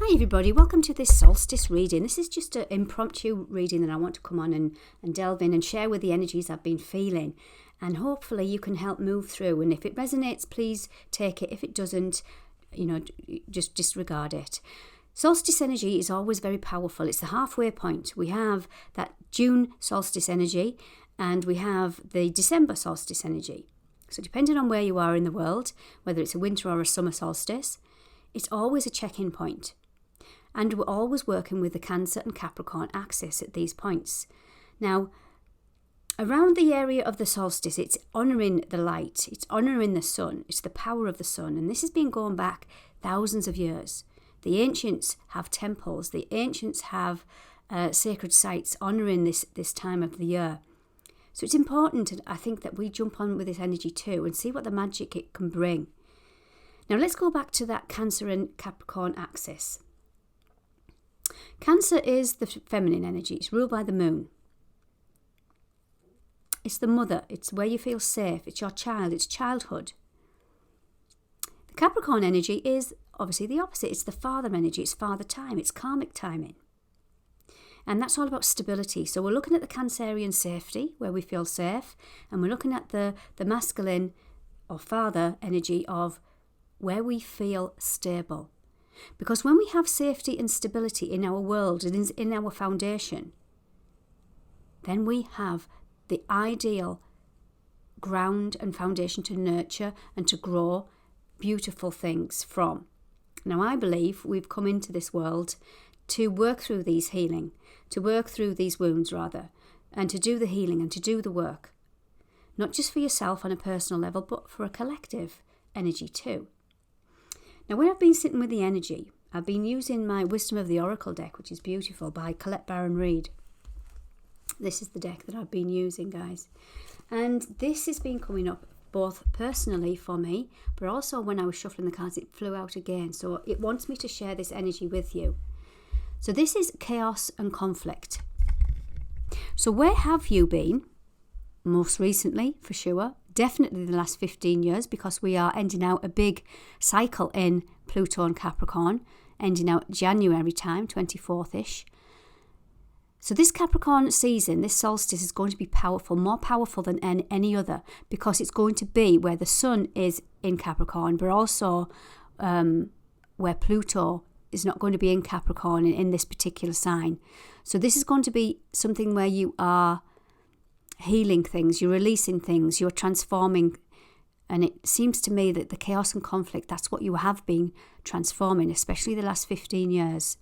Hi everybody, welcome to this solstice reading. This is just an impromptu reading that I want to come on and delve in and share with the energies I've been feeling. And hopefully you can help move through. And if it resonates, please take it. If it doesn't, just disregard it. Solstice energy is always very powerful. It's the halfway point. We have that June solstice energy and we have the December solstice energy. So depending on where you are in the world, whether it's a winter or a summer solstice, it's always a check-in point. And we're always working with the Cancer and Capricorn axis at these points. Now, around the area of the solstice, it's honouring the light, it's honouring the sun, it's the power of the sun. And this has been going back thousands of years. The ancients have temples, the ancients have sacred sites honouring this time of the year. So it's important, I think, that we jump on with this energy too and see what the magic it can bring. Now let's go back to that Cancer and Capricorn axis. Cancer is the feminine energy. It's ruled by the moon. It's the mother. It's where you feel safe. It's your child. It's childhood. The Capricorn energy is obviously the opposite. It's the father energy. It's father time. It's karmic timing. And that's all about stability. So we're looking at the Cancerian safety, where we feel safe. And we're looking at the masculine or father energy of where we feel stable. Because when we have safety and stability in our world and in our foundation, then we have the ideal ground and foundation to nurture and to grow beautiful things from. Now, I believe we've come into this world to work through these healing, to work through these wounds rather, and to do the healing and to do the work. Not just for yourself on a personal level, but for a collective energy too. Now, when I've been sitting with the energy, I've been using my Wisdom of the Oracle deck, which is beautiful, by Colette Baron Reid. This is the deck that I've been using, guys. And this has been coming up both personally for me, but also when I was shuffling the cards, it flew out again. So it wants me to share this energy with you. So this is chaos and conflict. So where have you been? Most recently, for sure. Definitely the last 15 years, because we are ending out a big cycle in Pluto and Capricorn, ending out January time, 24th-ish. So this Capricorn season, this solstice is going to be powerful, more powerful than any other, because it's going to be where the sun is in Capricorn, but also where Pluto is not going to be in Capricorn in this particular sign. So this is going to be something where you are healing things, you're releasing things, you're transforming. And it seems to me that the chaos and conflict, that's what you have been transforming, especially the last 15 years.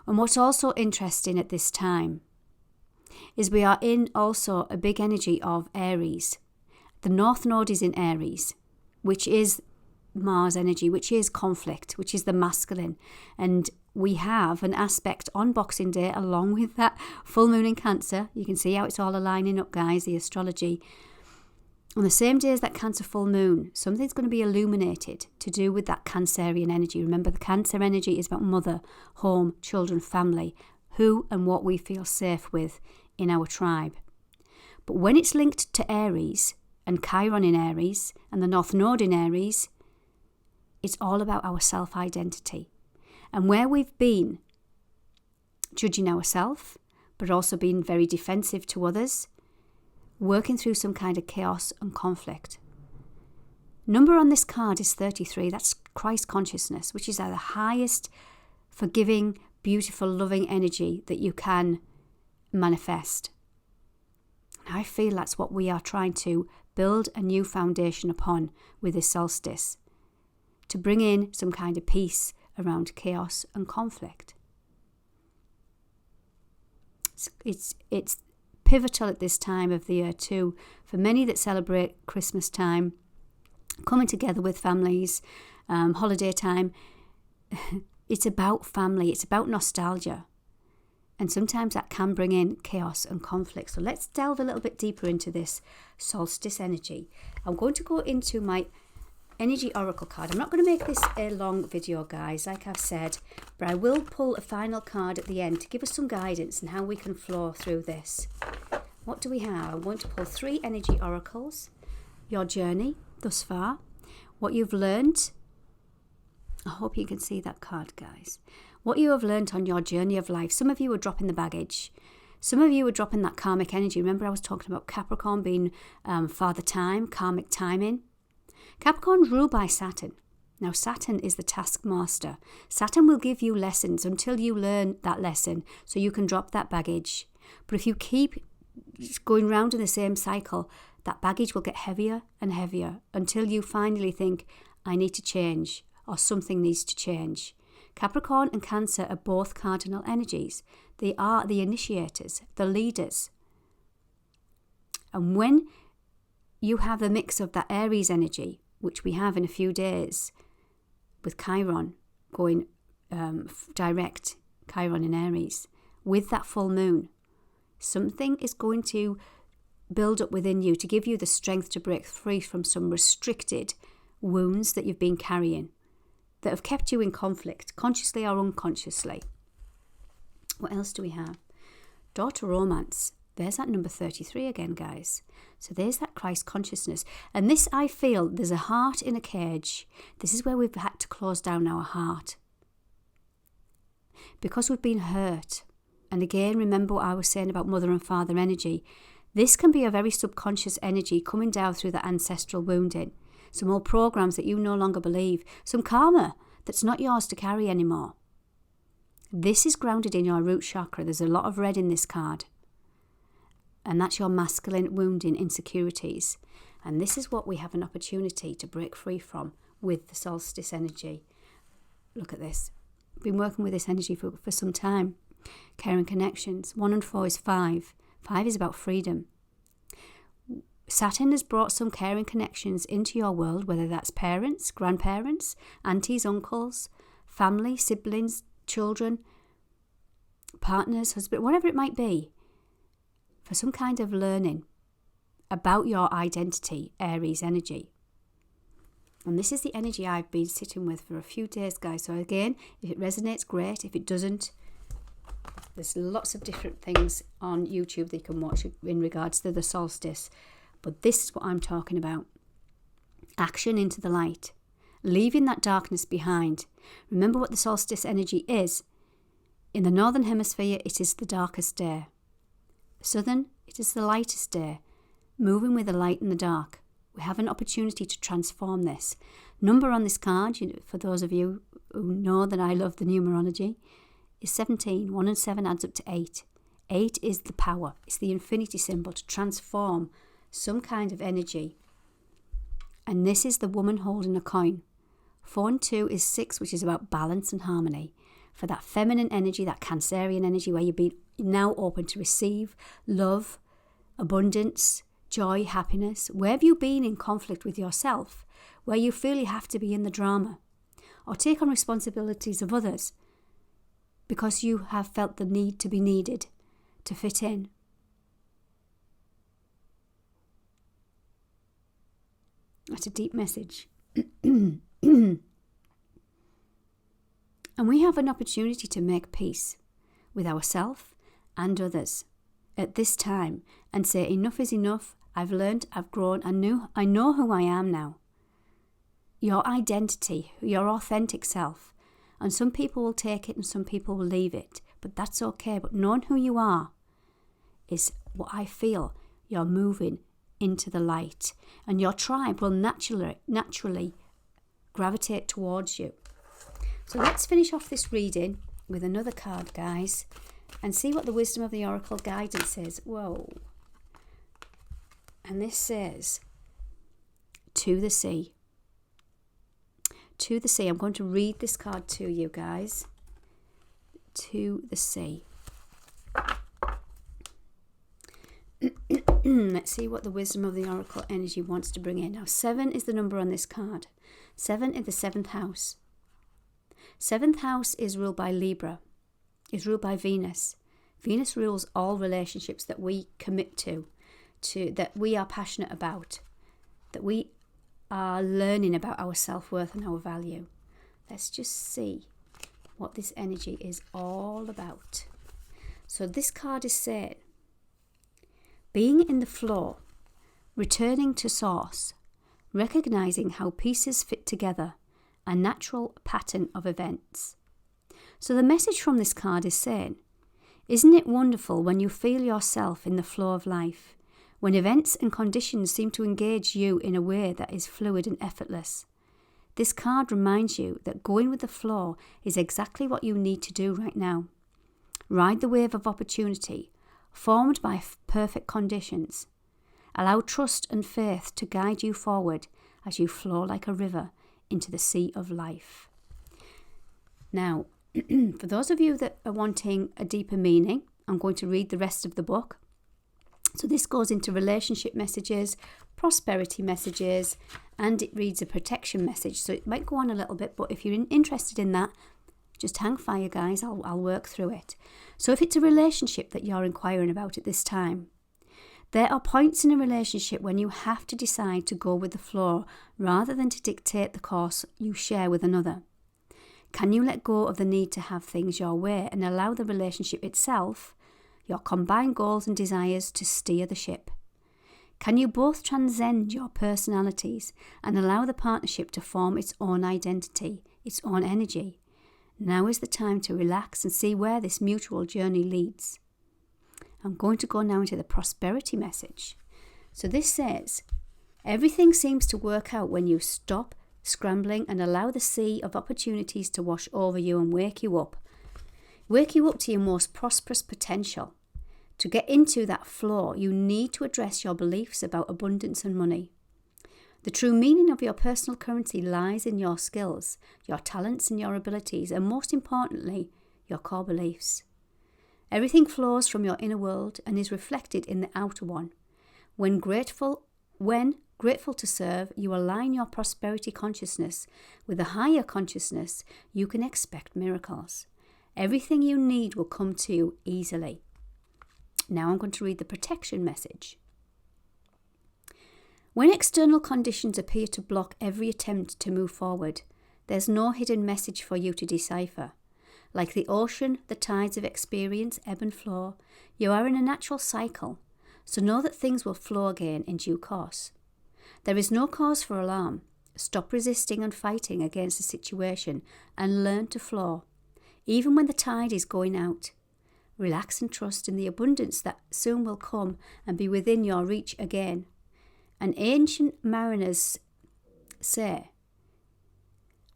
And what's also interesting at this time is we are in also a big energy of Aries. The North Node is in Aries, which is Mars energy, which is conflict, which is the masculine. And we have an aspect on Boxing Day along with that full moon in Cancer. You can see how it's all aligning up, guys, the astrology. On the same day as that Cancer full moon, something's going to be illuminated to do with that Cancerian energy. Remember, the Cancer energy is about mother, home, children, family, who and what we feel safe with in our tribe. But when it's linked to Aries and Chiron in Aries and the North Node in Aries, it's all about our self-identity. And where we've been judging ourselves, but also being very defensive to others, working through some kind of chaos and conflict. Number on this card is 33. That's Christ consciousness, which is the highest forgiving, beautiful, loving energy that you can manifest. And I feel that's what we are trying to build a new foundation upon with this solstice, to bring in some kind of peace around chaos and conflict. It's pivotal at this time of the year too, for many that celebrate Christmas time, coming together with families, holiday time. It's about family, it's about nostalgia. And sometimes that can bring in chaos and conflict. So let's delve a little bit deeper into this solstice energy. I'm going to go into my energy oracle card. I'm not going to make this a long video, guys, like I've said, but I will pull a final card at the end to give us some guidance and how we can flow through this. What do we have? I'm going to pull 3 energy oracles. Your journey thus far, what you've learned, I hope you can see that card, guys. What you have learned on your journey of life. Some of you are dropping the baggage. Some of you are dropping that karmic energy. Remember I was talking about Capricorn being father time, karmic timing. Capricorn's ruled by Saturn. Now, Saturn is the taskmaster. Saturn will give you lessons until you learn that lesson so you can drop that baggage. But if you keep going round in the same cycle, that baggage will get heavier and heavier until you finally think, I need to change, or something needs to change. Capricorn and Cancer are both cardinal energies. They are the initiators, the leaders. And when you have the mix of that Aries energy, which we have in a few days, with Chiron going direct, Chiron in Aries, with that full moon, something is going to build up within you to give you the strength to break free from some restricted wounds that you've been carrying, that have kept you in conflict, consciously or unconsciously. What else do we have? Daughter romance. There's that number 33 again, guys. So there's that Christ consciousness. And this, I feel, there's a heart in a cage. This is where we've had to close down our heart. Because we've been hurt. And again, remember what I was saying about mother and father energy. This can be a very subconscious energy coming down through the ancestral wounding. Some old programs that you no longer believe. Some karma that's not yours to carry anymore. This is grounded in your root chakra. There's a lot of red in this card. And that's your masculine wounding insecurities. And this is what we have an opportunity to break free from with the solstice energy. Look at this. Been working with this energy for some time. Caring connections. 1 and 4 is 5. 5 is about freedom. Saturn has brought some caring connections into your world, whether that's parents, grandparents, aunties, uncles, family, siblings, children, partners, husband, whatever it might be, for some kind of learning about your identity, Aries energy. And this is the energy I've been sitting with for a few days, guys. So again, if it resonates, great. If it doesn't, there's lots of different things on YouTube that you can watch in regards to the solstice. But this is what I'm talking about. Action into the light. Leaving that darkness behind. Remember what the solstice energy is. In the northern hemisphere, it is the darkest day. Southern, it is the lightest day. Moving with the light and the dark. We have an opportunity to transform this. Number on this card, for those of you who know that I love the numerology, is 17. 1 and 7 adds up to 8. 8 is the power. It's the infinity symbol to transform some kind of energy. And this is the woman holding a coin. 4 and 2 is 6, which is about balance and harmony. For that feminine energy, that Cancerian energy, where you've been now open to receive love, abundance, joy, happiness. Where have you been in conflict with yourself, where you feel you have to be in the drama or take on responsibilities of others because you have felt the need to be needed, to fit in? That's a deep message. And we have an opportunity to make peace with ourselves and others at this time and say, enough is enough. I've learned, I've grown, I know who I am now. Your identity, your authentic self. And some people will take it and some people will leave it. But that's okay. But knowing who you are is what I feel you're moving into the light. And your tribe will naturally gravitate towards you. So let's finish off this reading with another card, guys, and see what the wisdom of the oracle guidance is. Whoa. And this says, to the sea. To the sea. I'm going to read this card to you, guys. To the sea. Let's see what the wisdom of the oracle energy wants to bring in. Now, 7 is the number on this card. 7 is the 7th house. 7th house is ruled by Libra. Is ruled by Venus. Venus rules all relationships that we commit to that we are passionate about, that we are learning about our self-worth and our value. Let's just see what this energy is all about. So this card is saying, being in the flow, returning to source, recognizing how pieces fit together a natural pattern of events. So the message from this card is saying, isn't it wonderful when you feel yourself in the flow of life, when events and conditions seem to engage you in a way that is fluid and effortless? This card reminds you that going with the flow is exactly what you need to do right now. Ride the wave of opportunity, formed by perfect conditions. Allow trust and faith to guide you forward as you flow like a river into the sea of life. Now, for those of you that are wanting a deeper meaning, I'm going to read the rest of the book. So this goes into relationship messages, prosperity messages, and it reads a protection message. So it might go on a little bit, but if you're interested in that, just hang fire, guys. I'll work through it. So if it's a relationship that you're inquiring about at this time, there are points in a relationship when you have to decide to go with the flow rather than to dictate the course you share with another. Can you let go of the need to have things your way and allow the relationship itself, your combined goals and desires, to steer the ship? Can you both transcend your personalities and allow the partnership to form its own identity, its own energy? Now is the time to relax and see where this mutual journey leads. I'm going to go now into the prosperity message. So this says, everything seems to work out when you stop scrambling and allow the sea of opportunities to wash over you and wake you up. Wake you up to your most prosperous potential. To get into that flow, you need to address your beliefs about abundance and money. The true meaning of your personal currency lies in your skills, your talents and your abilities, and most importantly, your core beliefs. Everything flows from your inner world and is reflected in the outer one. When grateful to serve, you align your prosperity consciousness with a higher consciousness, you can expect miracles. Everything you need will come to you easily. Now I'm going to read the protection message. When external conditions appear to block every attempt to move forward, there's no hidden message for you to decipher. Like the ocean, the tides of experience ebb and flow. You are in a natural cycle, so know that things will flow again in due course. There is no cause for alarm. Stop resisting and fighting against the situation and learn to flow, even when the tide is going out. Relax and trust in the abundance that soon will come and be within your reach again. And ancient mariners say,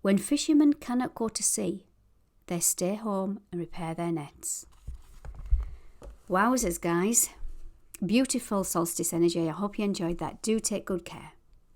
when fishermen cannot go to sea, they stay home and repair their nets. Wowzers, guys. Beautiful solstice energy. I hope you enjoyed that. Do take good care.